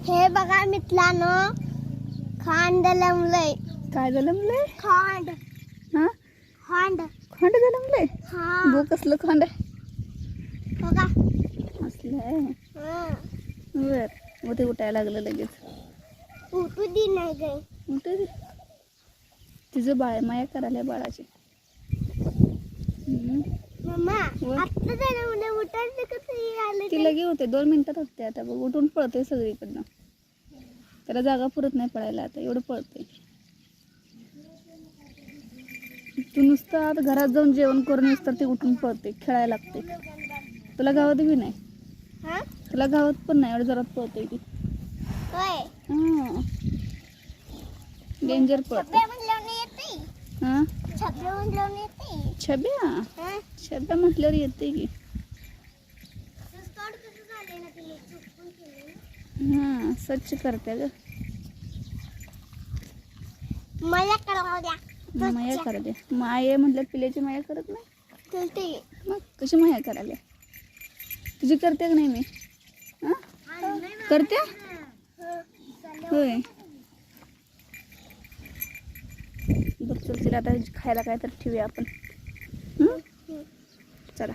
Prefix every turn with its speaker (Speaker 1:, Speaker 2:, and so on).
Speaker 1: हे बघा मित्रांनो, खांड जलमलंय.
Speaker 2: काय जलमलंय?
Speaker 1: खांड.
Speaker 2: हा,
Speaker 1: खांड.
Speaker 2: खंड जलमलंय.
Speaker 1: हा
Speaker 2: गो कसलं खंड आहे
Speaker 1: बघा.
Speaker 2: असलं आहे.
Speaker 1: हा.
Speaker 2: बर, मग ते उठायला लागलं लगेच.
Speaker 1: उठू दे नाही गे.
Speaker 2: उठू दे. तिचं बाळ माया करायला बाळाची.
Speaker 1: मम्मा
Speaker 2: वर.
Speaker 1: आता जलमलं, उठायचं कसं आलं?
Speaker 2: ती लगे होते 2 मिनिटात होते. आता बघ उठून पळतोय सगळीकडनं. त्याला जागा पुरत नाही पळायला, आता एवढं पळतोय. तू नुसतं आता घरात जाऊन जेवण करून येस तर ते उठून पळते, खेळायला लागते. तुला गावात बी नाही.
Speaker 1: हा?
Speaker 2: तुला गावात पण नाही, एवढं जोरात पळतोय ती.
Speaker 1: होय.
Speaker 2: हां, डेंजर पळते.
Speaker 1: छब्या म्हटल्यावर येते.
Speaker 2: हां,
Speaker 1: छब्या म्हटल्यावर येते.
Speaker 2: छब्या
Speaker 1: हा?
Speaker 2: छब्या म्हटल्यावर येते की.
Speaker 1: स्टार्ट कसं झालंय ना, तिने चुकून केलं.
Speaker 2: हां, स्वच्छ करते ग.
Speaker 1: मला करावं द्या.
Speaker 2: माया करा दे. माया म्हटलं पिल्याची माया करत नाही.
Speaker 1: चलते.
Speaker 2: मग कशी माया करायला? तुझी करते का नाही मी? हां, करते होय. बघ चल, आता खायला काय तर ठेवूया आपण. चला.